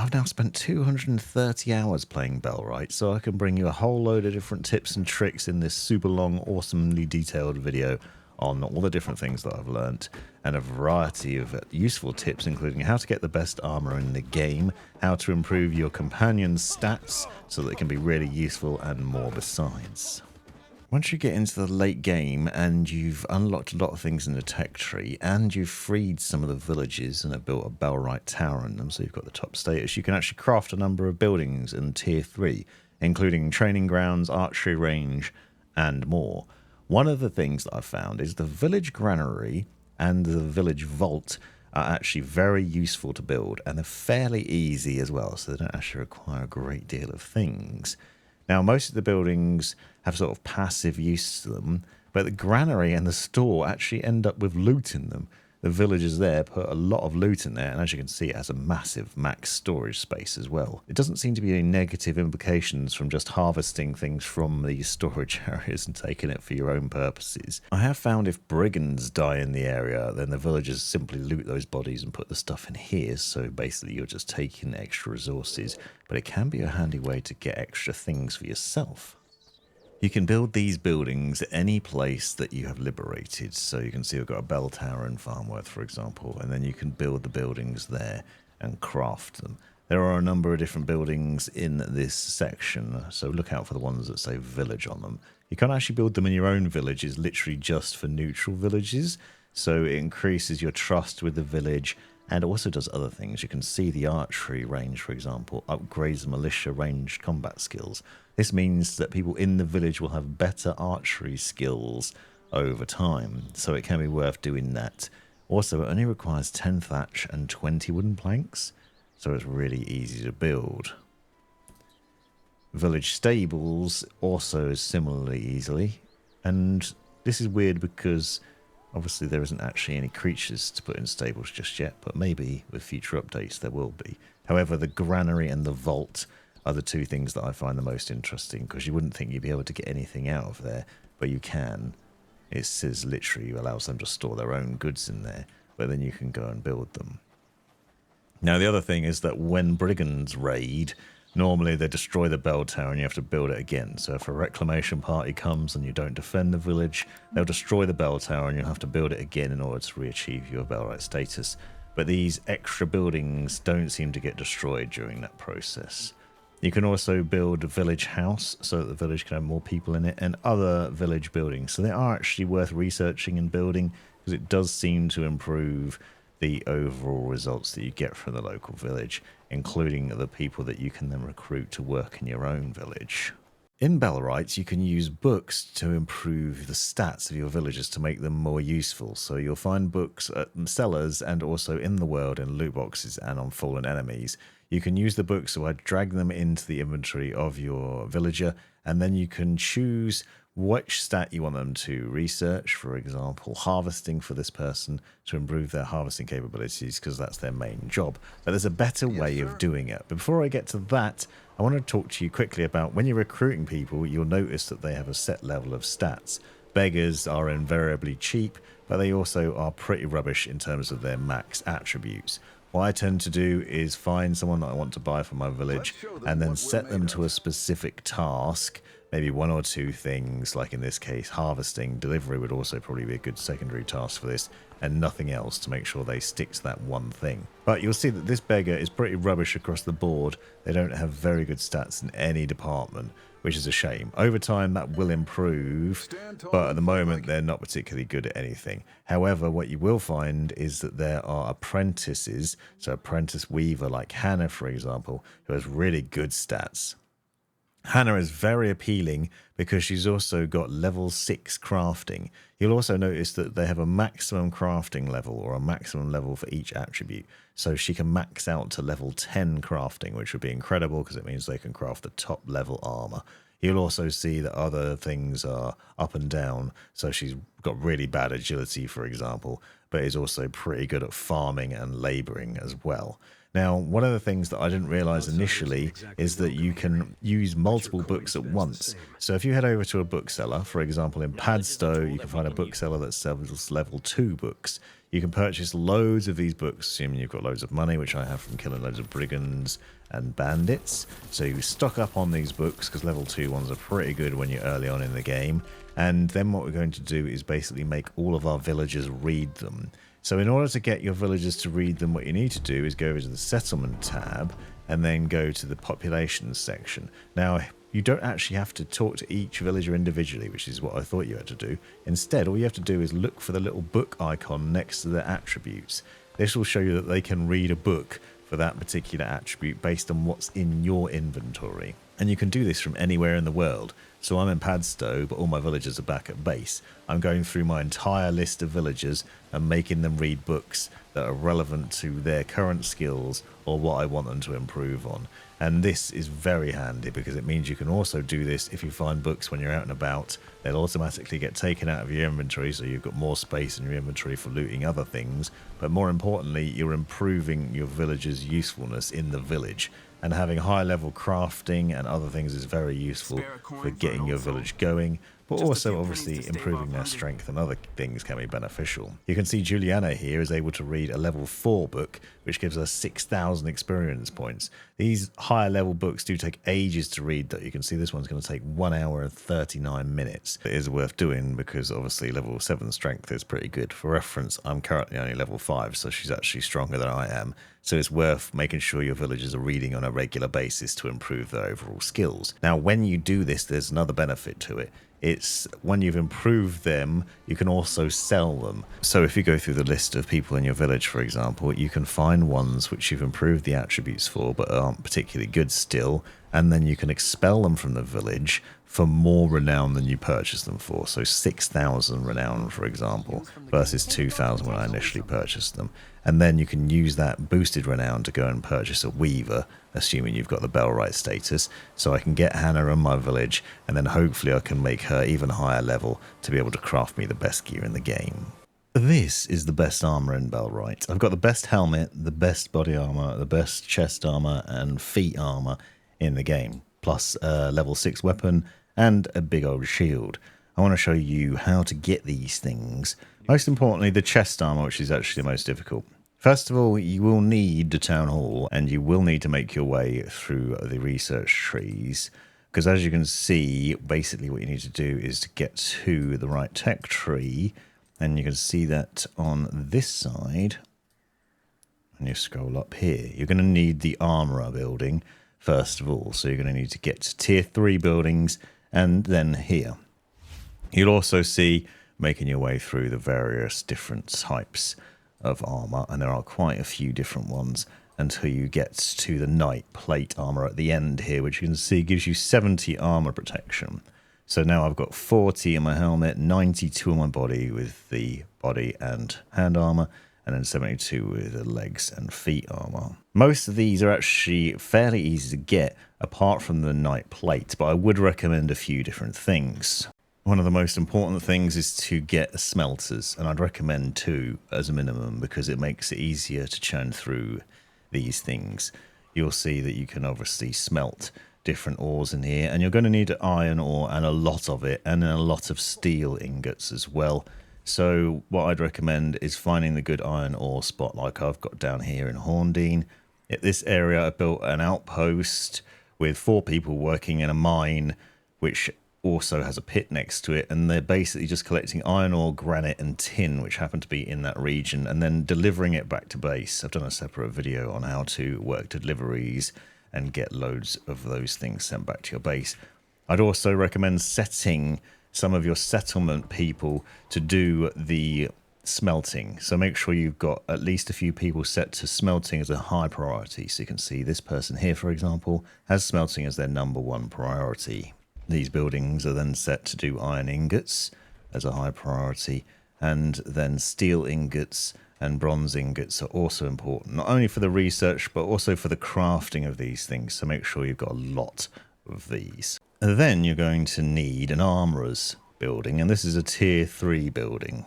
I've now spent 230 hours playing Bellwright, so I can bring you a whole load of different tips and tricks in this super long, awesomely detailed video on all the different things that I've learnt, and a variety of useful tips, including how to get the best armor in the game, how to improve your companion's stats so that it can be really useful, and more besides. Once you get into the late game and you've unlocked a lot of things in the tech tree and you've freed some of the villages and have built a Bellwright tower in them, so you've got the top status, you can actually craft a number of buildings in tier 3, including training grounds, archery range, and more. One of the things that I've found is the village granary and the village vault are actually very useful to build, and they're fairly easy as well, so they don't actually require a great deal of things. Now, most of the buildings have sort of passive use to them, but the granary and the store actually end up with loot in them. The villagers there put a lot of loot in there, and as you can see, it has a massive max storage space as well. It doesn't seem to be any negative implications from just harvesting things from these storage areas and taking it for your own purposes. I have found if brigands die in the area, then the villagers simply loot those bodies and put the stuff in here, so basically you're just taking extra resources, but it can be a handy way to get extra things for yourself. You can build these buildings at any place that you have liberated. So you can see we've got a bell tower in Farmworth, for example, and then you can build the buildings there and craft them. There are a number of different buildings in this section, so look out for the ones that say village on them. You can't actually build them in your own villages, literally just for neutral villages, so it increases your trust with the village and also does other things. You can see the archery range, for example, upgrades militia ranged combat skills. This means that people in the village will have better archery skills over time, so it can be worth doing that. Also, it only requires 10 thatch and 20 wooden planks, so it's really easy to build. Village stables also is similarly easily, and this is weird because obviously there isn't actually any creatures to put in stables just yet, but maybe with future updates there will be. However, the granary and the vault are the two things that I find the most interesting, because you wouldn't think you'd be able to get anything out of there, but you can. It says literally allows them to store their own goods in there, but then you can go and build them. Now the other thing is that when brigands raid, normally they destroy the bell tower and you have to build it again. So if a reclamation party comes and you don't defend the village, they'll destroy the bell tower and you'll have to build it again in order to re-achieve your Bellwright status. But these extra buildings don't seem to get destroyed during that process. You can also build a village house so that the village can have more people in it, and other village buildings. So they are actually worth researching and building, because it does seem to improve the overall results that you get from the local village, including the people that you can then recruit to work in your own village. In Bellwright, you can use books to improve the stats of your villagers to make them more useful. So you'll find books at sellers and also in the world in loot boxes and on fallen enemies. You can use the books, so I drag them into the inventory of your villager, and then you can choose which stat you want them to research. For example, harvesting for this person to improve their harvesting capabilities, because that's their main job. But there's a better way of doing it. But before I get to that, I want to talk to you quickly about when you're recruiting people, you'll notice that they have a set level of stats. Beggars are invariably cheap, but they also are pretty rubbish in terms of their max attributes. What I tend to do is find someone that I want to buy for my village and then set them to a specific task, maybe one or two things, like in this case harvesting. Delivery would also probably be a good secondary task for this, and nothing else, to make sure they stick to that one thing. But you'll see that this beggar is pretty rubbish across the board. They don't have very good stats in any department, which is a shame. Over time that will improve, but at the moment they're not particularly good at anything. However, what you will find is that there are apprentices, so apprentice weaver like Hannah, for example, who has really good stats. Hannah is very appealing because she's also got level 6 crafting. You'll also notice that they have a maximum crafting level, or a maximum level for each attribute. So she can max out to level 10 crafting, which would be incredible because it means they can craft the top level armor. You'll also see that other things are up and down. So she's got really bad agility, for example, but is also pretty good at farming and laboring as well. Now, one of the things that I didn't realize initially is that you can use multiple books at once. So if you head over to a bookseller, for example, in Padstow, you can find a bookseller that sells level 2 books. You can purchase loads of these books, assuming you've got loads of money, which I have from killing loads of brigands and bandits. So you stock up on these books, because level 2 ones are pretty good when you're early on in the game. And then what we're going to do is basically make all of our villagers read them. So in order to get your villagers to read them, what you need to do is go over to the settlement tab and then go to the population section. Now, you don't actually have to talk to each villager individually, which is what I thought you had to do. Instead, all you have to do is look for the little book icon next to their attributes. This will show you that they can read a book for that particular attribute based on what's in your inventory. And you can do this from anywhere in the world. So I'm in Padstow, but all my villagers are back at base. I'm going through my entire list of villagers and making them read books that are relevant to their current skills or what I want them to improve on. And this is very handy because it means you can also do this if you find books when you're out and about. They'll automatically get taken out of your inventory, so you've got more space in your inventory for looting other things. But more importantly, you're improving your villagers' usefulness in the village. And having high level crafting and other things is very useful for getting your village going, but also obviously improving their strength and other things can be beneficial. You can see Juliana here is able to read a level 4 book, which gives her 6,000 experience points. These higher level books do take ages to read, though. You can see this one's going to take 1 hour and 39 minutes. It is worth doing because obviously level 7 strength is pretty good. For reference, I'm currently only level 5, so she's actually stronger than I am. So it's worth making sure your villagers are reading on a regular basis to improve their overall skills. Now, when you do this, there's another benefit to it. It's when you've improved them, you can also sell them. So if you go through the list of people in your village, for example, you can find ones which you've improved the attributes for but aren't particularly good still, and then you can expel them from the village for more renown than you purchased them for. So 6,000 renown, for example, versus 2,000 when I initially purchased them. And then you can use that boosted renown to go and purchase a weaver, assuming you've got the Bellwright status. So I can get Hannah in my village, and then hopefully I can make her even higher level to be able to craft me the best gear in the game. This is the best armor in Bellwright. I've got the best helmet, the best body armor, the best chest armor, and feet armor in the game, plus a level 6 weapon and a big old shield. I want to show you how to get these things. Most importantly, the chest armor, which is actually the most difficult. First of all, you will need the town hall, and you will need to make your way through the research trees, because as you can see, basically what you need to do is to get to the right tech tree, and you can see that on this side, and you scroll up here, you're going to need the armorer building first of all. So you're going to need to get to tier 3 buildings and then here. You'll also see making your way through the various different types of armor, and there are quite a few different ones until you get to the knight plate armor at the end here, which you can see gives you 70 armor protection. So now I've got 40 in my helmet, 92 on my body with the body and hand armor, and then 72 with the legs and feet armor. Most of these are actually fairly easy to get, apart from the knight plate, but I would recommend a few different things. One of the most important things is to get smelters, and I'd recommend 2 as a minimum because it makes it easier to churn through these things. You'll see that you can obviously smelt different ores in here, and you're going to need iron ore and a lot of it, and then a lot of steel ingots as well. So what I'd recommend is finding the good iron ore spot like I've got down here in Horndean. At this area I built an outpost with 4 people working in a mine which also has a pit next to it, and they're basically just collecting iron ore, granite and tin which happen to be in that region and then delivering it back to base. I've done a separate video on how to work deliveries and get loads of those things sent back to your base. I'd also recommend setting some of your settlement people to do the smelting. So make sure you've got at least a few people set to smelting as a high priority. So you can see this person here, for example, has smelting as their #1 priority. These buildings are then set to do iron ingots as a high priority, and then steel ingots and bronze ingots are also important, not only for the research, but also for the crafting of these things. So make sure you've got a lot of these. And then you're going to need an armorer's building, and this is a tier 3 building.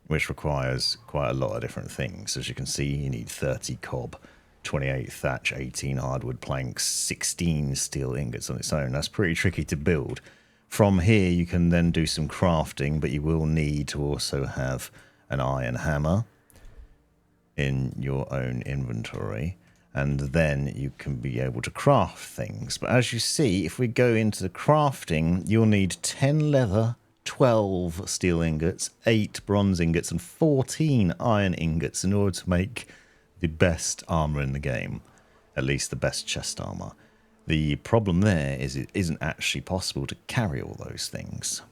which requires quite a lot of different things. As you can see, you need 30 cob, 28 thatch, 18 hardwood planks, 16 steel ingots on its own. That's pretty tricky to build. From here, you can then do some crafting, but you will need to also have an iron hammer in your own inventory, and then you can be able to craft things. But as you see, if we go into the crafting, you'll need 10 leather, 12 steel ingots, 8 bronze ingots, and 14 iron ingots in order to make the best armor in the game, at least the best chest armor. The problem there is it isn't actually possible to carry all those things.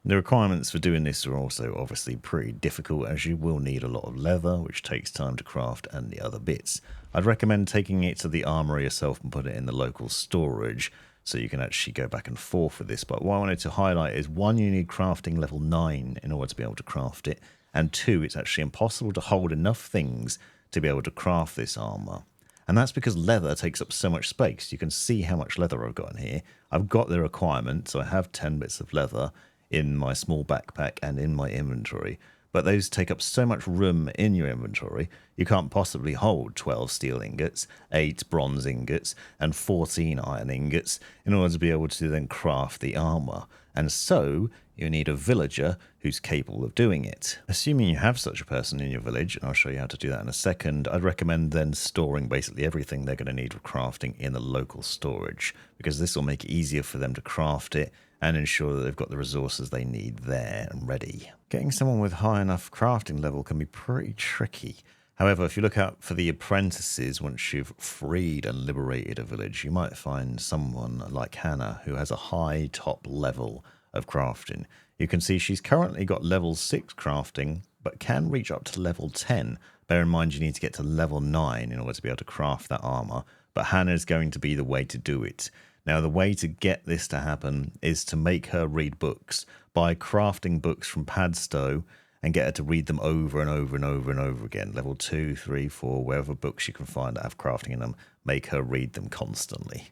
The requirements for doing this are also obviously pretty difficult, as you will need a lot of leather, which takes time to craft, and the other bits. I'd recommend taking it to the armory yourself and put it in the local storage, so you can actually go back and forth with this. But what I wanted to highlight is, 1, you need crafting level 9 in order to be able to craft it, and 2, it's actually impossible to hold enough things to be able to craft this armor. And that's because leather takes up so much space. You can see how much leather I've got in here. I've got the requirement, so I have 10 bits of leather in my small backpack and in my inventory, but those take up so much room in your inventory, you can't possibly hold 12 steel ingots, 8 bronze ingots, and 14 iron ingots in order to be able to then craft the armor. And so you need a villager who's capable of doing it. Assuming you have such a person in your village, and I'll show you how to do that in a second, I'd recommend then storing basically everything they're going to need for crafting in the local storage, because this will make it easier for them to craft it and ensure that they've got the resources they need there and ready. Getting someone with high enough crafting level can be pretty tricky. However, if you look out for the apprentices, once you've freed and liberated a village, you might find someone like Hannah who has a high top level of crafting. You can see she's currently got level 6 crafting, but can reach up to level 10. Bear in mind you need to get to level 9 in order to be able to craft that armor, but Hannah is going to be the way to do it. Now, the way to get this to happen is to make her read books by crafting books from Padstow and get her to read them over and over and over and over again. Level 2, 3, 4, wherever books you can find that have crafting in them, make her read them constantly.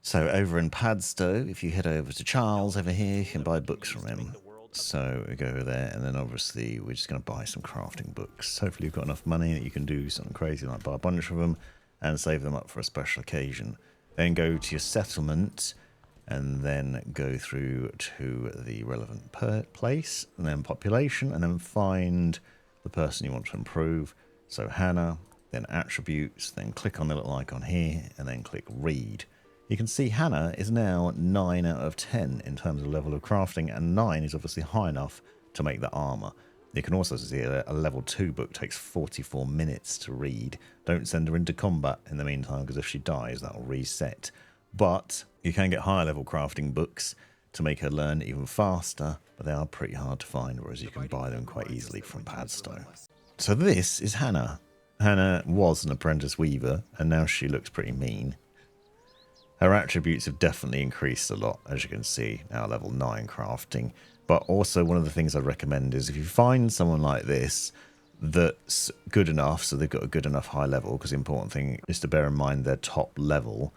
So over in Padstow, if you head over to Charles over here, you can buy books from him. So we go over there, and then obviously we're just going to buy some crafting books. Hopefully you've got enough money that you can do something crazy like buy a bunch of them and save them up for a special occasion. Then go to your settlement, and then go through to the relevant place, and then population, and then find the person you want to improve. So Hannah, then attributes, then click on the little icon here, and then click read. You can see Hannah is now 9 out of 10 in terms of level of crafting, and 9 is obviously high enough to make the armor. You can also see a level 2 book takes 44 minutes to read. Don't send her into combat in the meantime, because if she dies, that'll reset. But you can get higher level crafting books to make her learn even faster, but they are pretty hard to find, whereas you can buy them quite easily from Padstow. So this is Hannah. Hannah was an apprentice weaver, and now she looks pretty mean. Her attributes have definitely increased a lot, as you can see, now level 9 crafting. But also one of the things I recommend is if you find someone like this that's good enough, so they've got a good enough high level, because the important thing is to bear in mind their top level,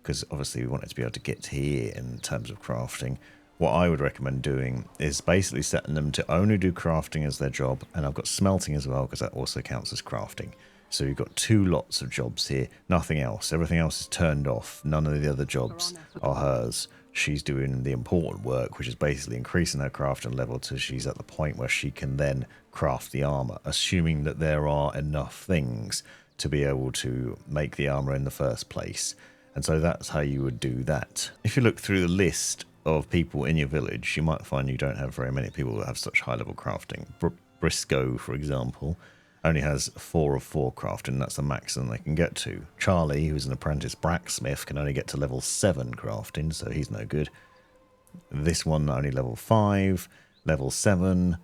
because obviously we want it to be able to get here in terms of crafting. What I would recommend doing is basically setting them to only do crafting as their job, and I've got smelting as well, because that also counts as crafting. So you've got 2 lots of jobs here, nothing else. Everything else is turned off. None of the other jobs are hers. She's doing the important work, which is basically increasing her crafting level till she's at the point where she can then craft the armor, assuming that there are enough things to be able to make the armor in the first place. And so that's how you would do that. If you look through the list of people in your village, you might find you don't have very many people that have such high level crafting. Briscoe, for example, only has 4 of 4 crafting. That's the maximum they can get to. Charlie, who's an apprentice blacksmith, can only get to level 7 crafting, so he's no good. This one only level 5, level 7,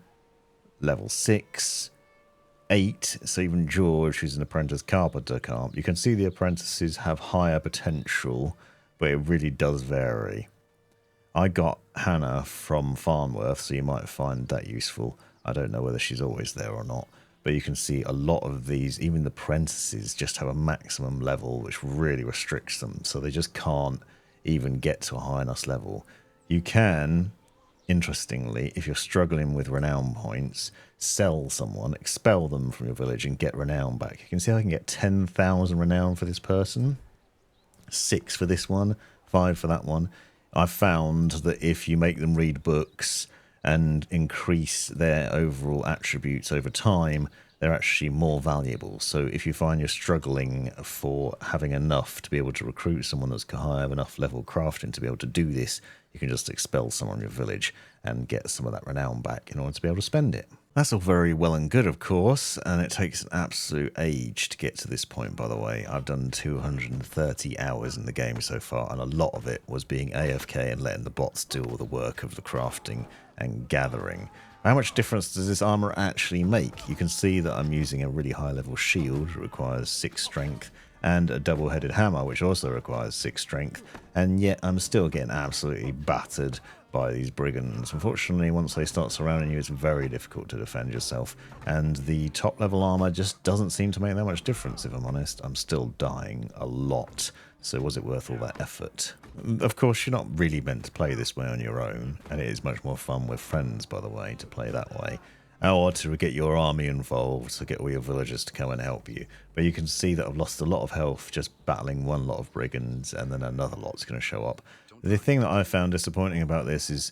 level 6, 8. So even George, who's an apprentice carpenter, can't. You can see the apprentices have higher potential, but it really does vary. I got Hannah from Farnworth, so you might find that useful. I don't know whether she's always there or not. But you can see a lot of these, even the apprentices, just have a maximum level, which really restricts them. So they just can't even get to a high enough level. You can interestingly, if you're struggling with renown points, sell someone, expel them from your village and get renown back. You can see I can get 10,000 renown for this person, 6 for this one, 5 for that one. I've found that if you make them read books and increase their overall attributes over time, they're actually more valuable. So if you find you're struggling for having enough to be able to recruit someone that's high enough level crafting to be able to do this, you can just expel someone in your village and get some of that renown back in order to be able to spend it. That's all very well and good, of course, and it takes an absolute age to get to this point, by the way. I've done 230 hours in the game so far, and a lot of it was being AFK and letting the bots do all the work of the crafting and gathering. How much difference does this armor actually make? You can see that I'm using a really high level shield, which requires 6 strength, and a double-headed hammer, which also requires 6 strength, and yet I'm still getting absolutely battered by these brigands. Unfortunately, once they start surrounding you, it's very difficult to defend yourself, and the top level armor just doesn't seem to make that much difference, if I'm honest. I'm still dying a lot, so was it worth all that effort? Of course, you're not really meant to play this way on your own, and it is much more fun with friends, by the way, to play that way. Or to get your army involved, to get all your villagers to come and help you. But you can see that I've lost a lot of health just battling one lot of brigands, and then another lot's going to show up. The thing that I found disappointing about this is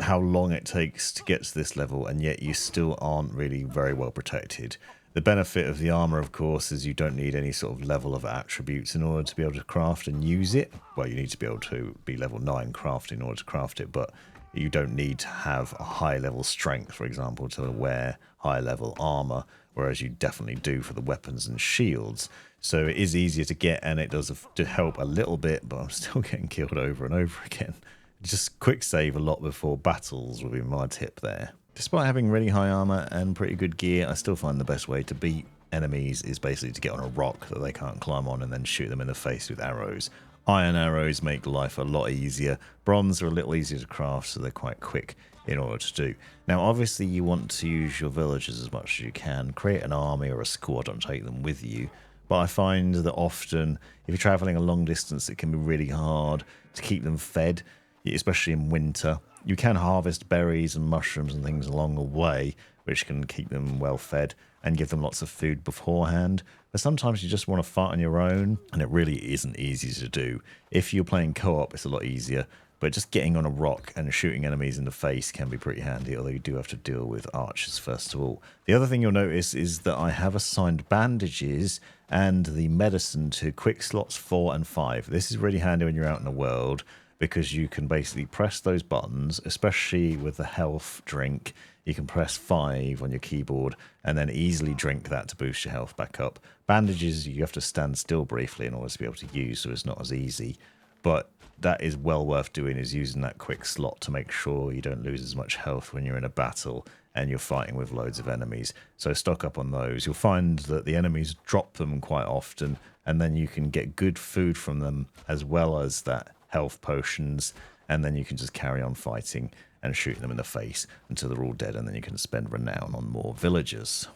how long it takes to get to this level, and yet you still aren't really very well protected. The benefit of the armor, of course, is you don't need any sort of level of attributes in order to be able to craft and use it. Well, you need to be able to be level 9 craft in order to craft it, but you don't need to have a high level strength, for example, to wear high level armor, whereas you definitely do for the weapons and shields. So it is easier to get, and it does help a little bit, but I'm still getting killed over and over again. Just quick save a lot before battles would be my tip there. Despite having really high armor and pretty good gear, I still find the best way to beat enemies is basically to get on a rock that they can't climb on and then shoot them in the face with arrows. Iron arrows make life a lot easier. Bronze are a little easier to craft, so they're quite quick in order to do. Now, obviously, you want to use your villagers as much as you can. Create an army or a squad and take them with you. But I find that often, if you're traveling a long distance, it can be really hard to keep them fed, especially in winter. You can harvest berries and mushrooms and things along the way, which can keep them well fed and give them lots of food beforehand. But sometimes you just want to fight on your own, and it really isn't easy to do. If you're playing co-op, it's a lot easier, but just getting on a rock and shooting enemies in the face can be pretty handy, although you do have to deal with archers first of all. The other thing you'll notice is that I have assigned bandages and the medicine to quick slots 4 and 5. This is really handy when you're out in the world, because you can basically press those buttons, especially with the health drink. You can press 5 on your keyboard and then easily drink that to boost your health back up. Bandages, you have to stand still briefly in order to be able to use, so it's not as easy. But that is well worth doing, is using that quick slot to make sure you don't lose as much health when you're in a battle and you're fighting with loads of enemies. So stock up on those. You'll find that the enemies drop them quite often, and then you can get good food from them as well as that health potions, and then you can just carry on fighting and shooting them in the face until they're all dead, and then you can spend renown on more villagers.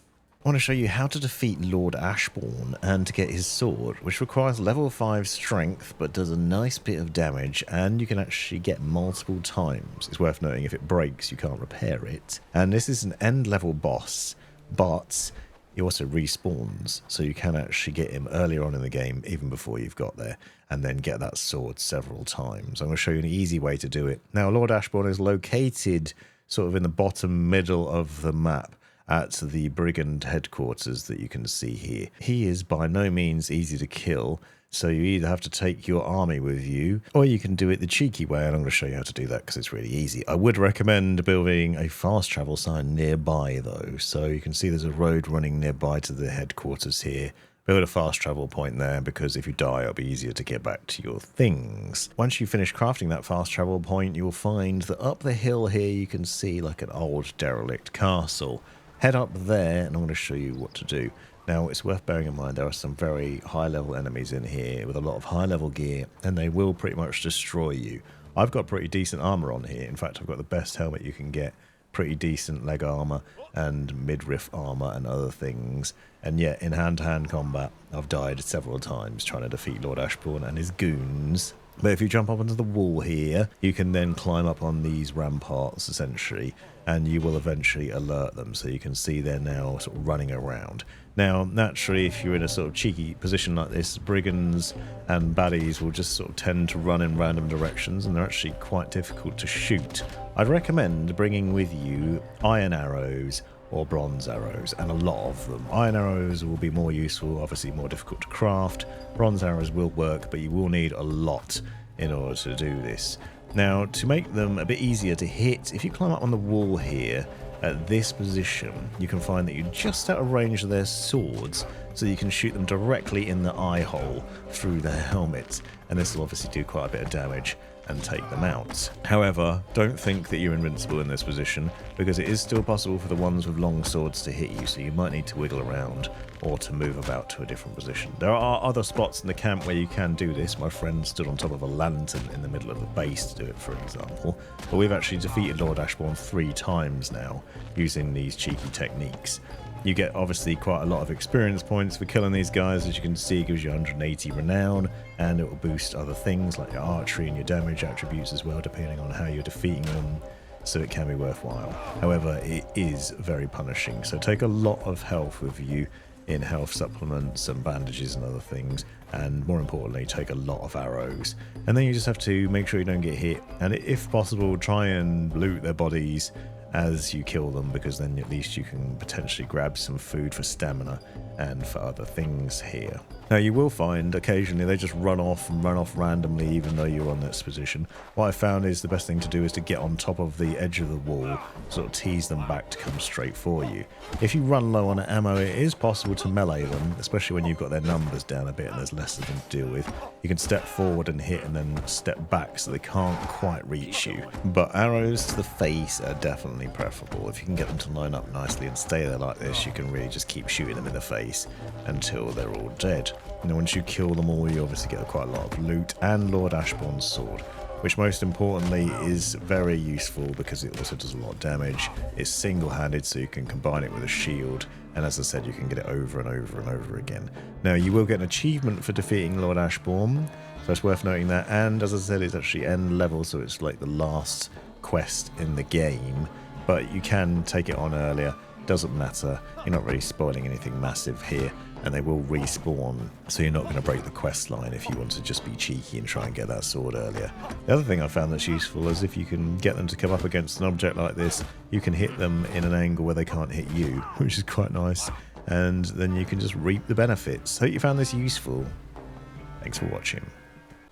I want to show you how to defeat Lord Ashbourne and to get his sword, which requires level 5 strength but does a nice bit of damage, and you can actually get multiple times. It's worth noting if it breaks you can't repair it. And this is an end level boss, but he also respawns, so you can actually get him earlier on in the game, even before you've got there, and then get that sword several times. I'm going to show you an easy way to do it. Now, Lord Ashbourne is located sort of in the bottom middle of the map at the brigand headquarters that you can see here. He is by no means easy to kill, so you either have to take your army with you, or you can do it the cheeky way, and I'm going to show you how to do that because it's really easy. I would recommend building a fast travel sign nearby though, so you can see there's a road running nearby to the headquarters here. Build a fast travel point there, because if you die it'll be easier to get back to your things. Once you finish crafting that fast travel point, you'll find that up the hill here you can see like an old derelict castle. Head up there and I'm going to show you what to do. Now, it's worth bearing in mind there are some very high-level enemies in here with a lot of high-level gear, and they will pretty much destroy you. I've got pretty decent armor on here. In fact, I've got the best helmet you can get, pretty decent leg armor and midriff armor and other things. And yet, in hand-to-hand combat, I've died several times trying to defeat Lord Ashbourne and his goons. But if you jump up onto the wall here, you can then climb up on these ramparts essentially, and you will eventually alert them, so you can see they're now sort of running around. Now, naturally, if you're in a sort of cheeky position like this, brigands and baddies will just sort of tend to run in random directions, and they're actually quite difficult to shoot. I'd recommend bringing with you iron arrows or bronze arrows, and a lot of them. Iron arrows will be more useful, obviously more difficult to craft. Bronze arrows will work, but you will need a lot in order to do this. Now, to make them a bit easier to hit, if you climb up on the wall here, at this position, you can find that you're just out of range of their swords, so you can shoot them directly in the eye hole through their helmet, and this will obviously do quite a bit of damage and take them out. However, don't think that you're invincible in this position, because it is still possible for the ones with long swords to hit you, so you might need to wiggle around or to move about to a different position. There are other spots in the camp where you can do this. My friend stood on top of a lantern in the middle of the base to do it, for example. But we've actually defeated Lord Ashbourne 3 times now using these cheeky techniques. You get obviously quite a lot of experience points for killing these guys. As you can see, it gives you 180 renown, and it will boost other things like your archery and your damage attributes as well, depending on how you're defeating them, so it can be worthwhile. However, it is very punishing, so take a lot of health with you in health supplements and bandages and other things, and more importantly, take a lot of arrows. And then you just have to make sure you don't get hit, and if possible, try and loot their bodies as you kill them, because then at least you can potentially grab some food for stamina and for other things here. Now, you will find occasionally they just run off randomly, even though you're on this position. What I found is the best thing to do is to get on top of the edge of the wall, sort of tease them back to come straight for you. If you run low on ammo, it is possible to melee them, especially when you've got their numbers down a bit and there's less of them to deal with. You can step forward and hit, and then step back so they can't quite reach you. But arrows to the face are definitely preferable. If you can get them to line up nicely and stay there like this, you can really just keep shooting them in the face until they're all dead. And then once you kill them all, you obviously get quite a lot of loot and Lord Ashbourne's sword, which most importantly is very useful because it also does a lot of damage. It's single-handed, so you can combine it with a shield, and as I said, you can get it over and over and over again. Now, you will get an achievement for defeating Lord Ashbourne, so it's worth noting that, and as I said, it's actually end level, so it's like the last quest in the game, but you can take it on earlier. Doesn't matter, you're not really spoiling anything massive here, and they will respawn, so you're not going to break the quest line if you want to just be cheeky and try and get that sword earlier. The other thing I found that's useful is if you can get them to come up against an object like this, you can hit them in an angle where they can't hit you, which is quite nice, and then you can just reap the benefits. Hope you found this useful. Thanks for watching.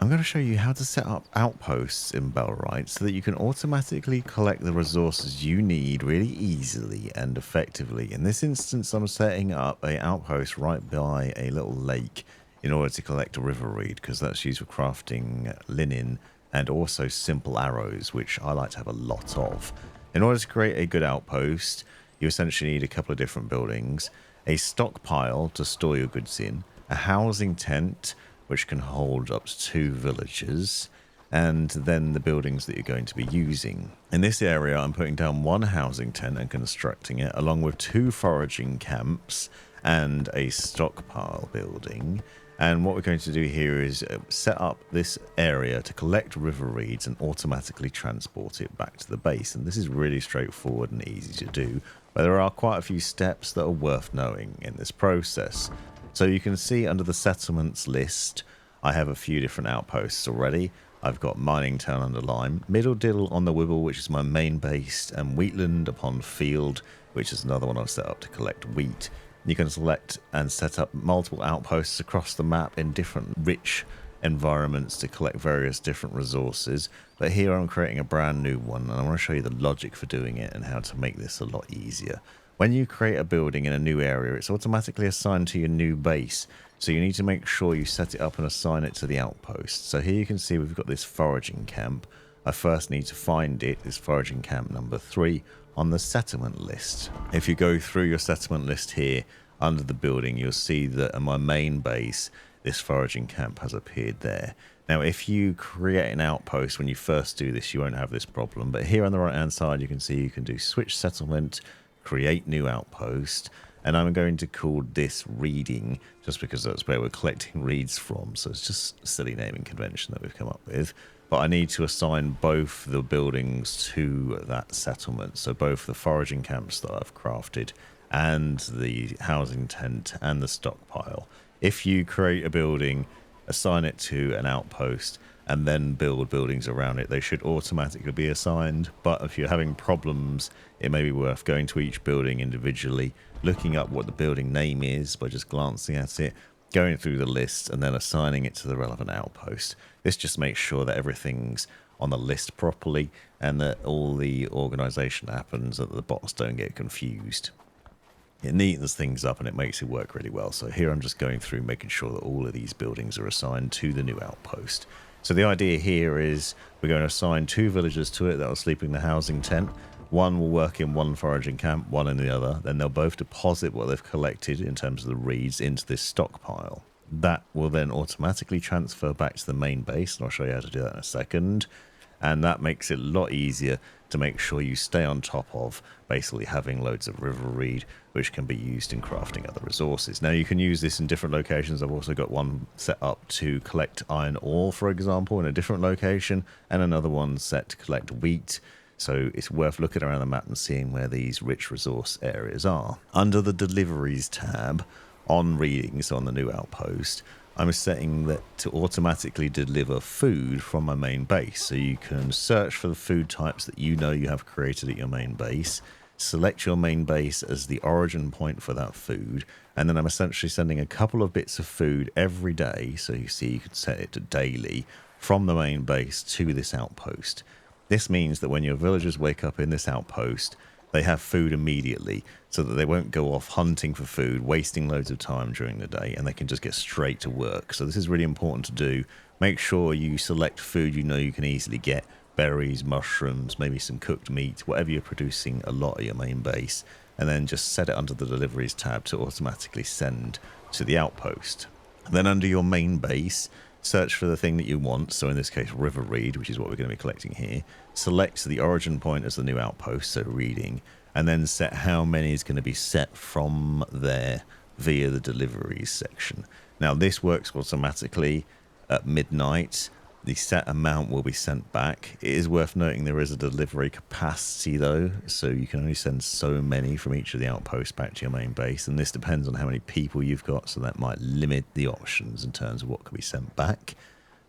I'm going to show you how to set up outposts in Bellwright so that you can automatically collect the resources you need really easily and effectively. In this instance, I'm setting up an outpost right by a little lake in order to collect a river reed, because that's used for crafting linen and also simple arrows, which I like to have a lot of. In order to create a good outpost, you essentially need a couple of different buildings, a stockpile to store your goods in, a housing tent, which can hold up to 2 villagers, and then the buildings that you're going to be using. In this area, I'm putting down 1 housing tent and constructing it, along with 2 foraging camps and a stockpile building. And what we're going to do here is set up this area to collect river reeds and automatically transport it back to the base. And this is really straightforward and easy to do, but there are quite a few steps that are worth knowing in this process. So you can see under the settlements list, I have a few different outposts already. I've got Mining Town under Lime, Middle Diddle on the Wibble, which is my main base, and Wheatland upon Field, which is another one I've set up to collect wheat. You can select and set up multiple outposts across the map in different rich environments to collect various different resources. But here I'm creating a brand new one, and I want to show you the logic for doing it and how to make this a lot easier. When you create a building in a new area, it's automatically assigned to your new base. So you need to make sure you set it up and assign it to the outpost. So here you can see we've got this foraging camp. I first need to find it, this foraging camp number 3, on the settlement list. If you go through your settlement list here, under the building, you'll see that at my main base, this foraging camp has appeared there. Now, if you create an outpost when you first do this, you won't have this problem. But here on the right-hand side, you can see you can do switch settlement, create new outpost, and I'm going to call this reading just because that's where we're collecting reads from. So it's just a silly naming convention that we've come up with. But I need to assign both the buildings to that settlement. So both the foraging camps that I've crafted and the housing tent and the stockpile. If you create a building, assign it to an outpost, and then build buildings around it, they should automatically be assigned. But if you're having problems, it may be worth going to each building individually, looking up what the building name is by just glancing at it, going through the list, and then assigning it to the relevant outpost. This just makes sure that everything's on the list properly and that all the organisation happens, that the bots don't get confused. It neatens things up and it makes it work really well. So here I'm just going through making sure that all of these buildings are assigned to the new outpost. So the idea here is we're going to assign 2 villagers to it that will sleep in the housing tent. One will work in one foraging camp, one in the other. Then they'll both deposit what they've collected in terms of the reeds into this stockpile. That will then automatically transfer back to the main base, and I'll show you how to do that in a second. And that makes it a lot easier to make sure you stay on top of basically having loads of river reed, which can be used in crafting other resources. Now you can use this in different locations. I've also got one set up to collect iron ore, for example, in a different location, and another one set to collect wheat. So it's worth looking around the map and seeing where these rich resource areas are. Under the deliveries tab on readings on the new outpost, I'm setting that to automatically deliver food from my main base. So you can search for the food types that you know you have created at your main base, select your main base as the origin point for that food, and then I'm essentially sending a couple of bits of food every day. So you see you can set it to daily from the main base to this outpost. This means that when your villagers wake up in this outpost, they have food immediately so that they won't go off hunting for food, wasting loads of time during the day, and they can just get straight to work. So this is really important to do. Make sure you select food you know you can easily get, berries, mushrooms, maybe some cooked meat, whatever you're producing a lot at your main base, and then just set it under the deliveries tab to automatically send to the outpost. Then under your main base, search for the thing that you want, so in this case river reed, which is what we're going to be collecting here. Select the origin point as the new outpost, so reading, and then set how many is going to be set from there via the deliveries section. Now this works automatically at midnight. The set amount will be sent back. It is worth noting there is a delivery capacity though, so you can only send so many from each of the outposts back to your main base, and this depends on how many people you've got, so that might limit the options in terms of what can be sent back.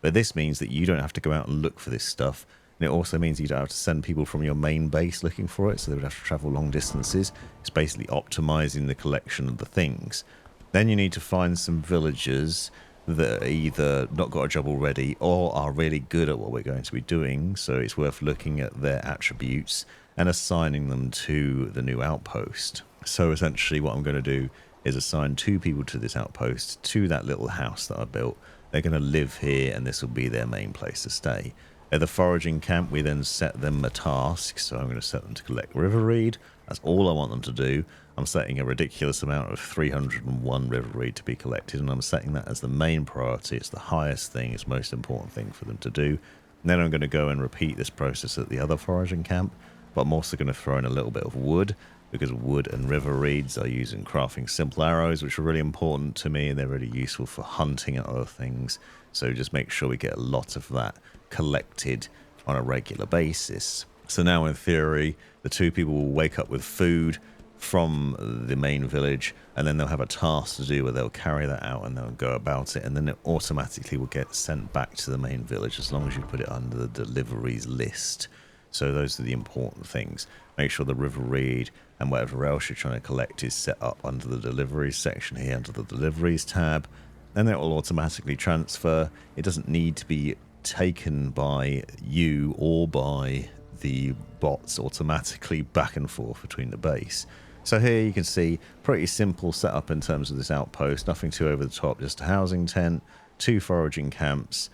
But this means that you don't have to go out and look for this stuff, and it also means you don't have to send people from your main base looking for it, so they would have to travel long distances. It's basically optimizing the collection of the things. Then you need to find some villagers that are either not got a job already or are really good at what we're going to be doing, so it's worth looking at their attributes and assigning them to the new outpost. So essentially what I'm going to do is assign 2 people to this outpost, to that little house that I built. They're going to live here and this will be their main place to stay. At the foraging camp we then set them a task, so I'm going to set them to collect river reed. That's all I want them to do. I'm setting a ridiculous amount of 301 river reed to be collected, and I'm setting that as the main priority. It's the highest thing, it's the most important thing for them to do. And then I'm going to go and repeat this process at the other foraging camp, but I'm also going to throw in a little bit of wood, because wood and river reeds are used in crafting simple arrows, which are really important to me, and they're really useful for hunting and other things. So just make sure we get a lot of that collected on a regular basis. So now in theory, the 2 people will wake up with food from the main village, and then they'll have a task to do where they'll carry that out and they'll go about it, and then it automatically will get sent back to the main village as long as you put it under the deliveries list. So those are the important things. Make sure the river reed and whatever else you're trying to collect is set up under the deliveries section here, under the deliveries tab, and it will automatically transfer. It doesn't need to be taken by you or by the bots automatically back and forth between the base. So here you can see pretty simple setup in terms of this outpost, nothing too over the top, just a housing tent, 2 foraging camps,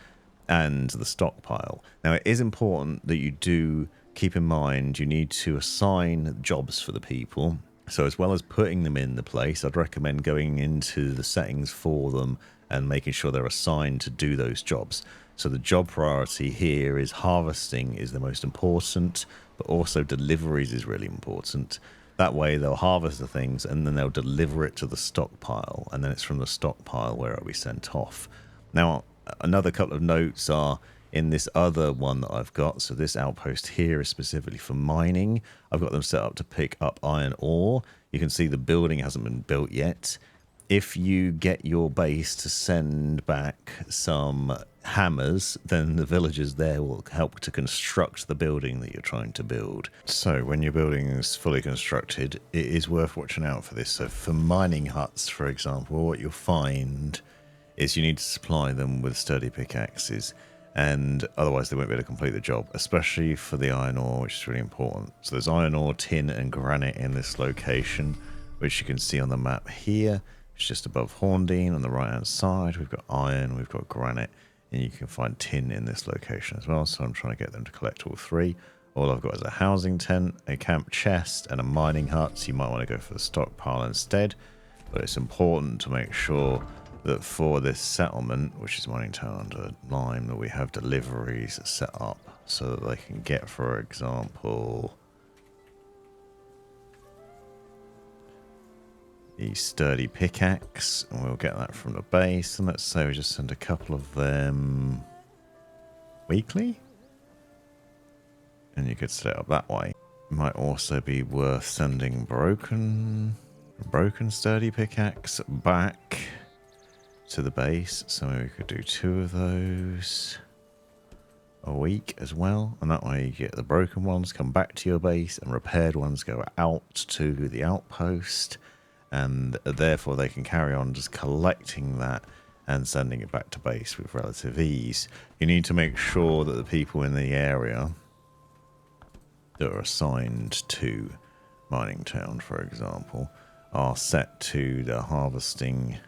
and the stockpile. Now it is important that you do keep in mind you need to assign jobs for the people. So as well as putting them in the place, I'd recommend going into the settings for them and making sure they're assigned to do those jobs. So the job priority here is harvesting is the most important, but also deliveries is really important. That way they'll harvest the things and then they'll deliver it to the stockpile, and then it's from the stockpile where it'll be sent off. Now, another couple of notes are in this other one that I've got. So this outpost here is specifically for mining. I've got them set up to pick up iron ore. You can see the building hasn't been built yet. If you get your base to send back some hammers, then the villagers there will help to construct the building that you're trying to build. So when your building is fully constructed, it is worth watching out for this. So for mining huts, for example, what you'll find is you need to supply them with sturdy pickaxes, and otherwise they won't be able to complete the job, especially for the iron ore, which is really important. So there's iron ore, tin and granite in this location, which you can see on the map here. It's just above Horndean on the right hand side. We've got iron, we've got granite, and you can find tin in this location as well. So I'm trying to get them to collect all three. All I've got is a housing tent, a camp chest, and a mining hut. So you might want to go for the stockpile instead. But it's important to make sure that for this settlement, which is Mining Town under Lime, that we have deliveries set up so that they can get, for example, the sturdy pickaxe, and we'll get that from the base. And let's say we just send a couple of them weekly, and you could set it up that way. It might also be worth sending broken sturdy pickaxe back to the base, so maybe we could do 2 of those a week as well, and that way you get the broken ones come back to your base and repaired ones go out to the outpost, and therefore they can carry on just collecting that and sending it back to base with relative ease. You need to make sure that the people in the area that are assigned to Mining Town, for example, are set to the harvesting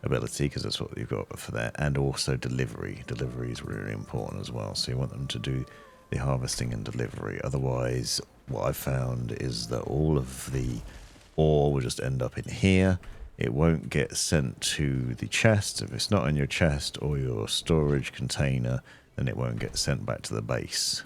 ability, because that's what you've got for that, and also delivery. Delivery is really important as well, so you want them to do the harvesting and delivery. Otherwise, what I've found is that all of the ore will just end up in here. It won't get sent to the chest. If it's not in your chest or your storage container, then it won't get sent back to the base.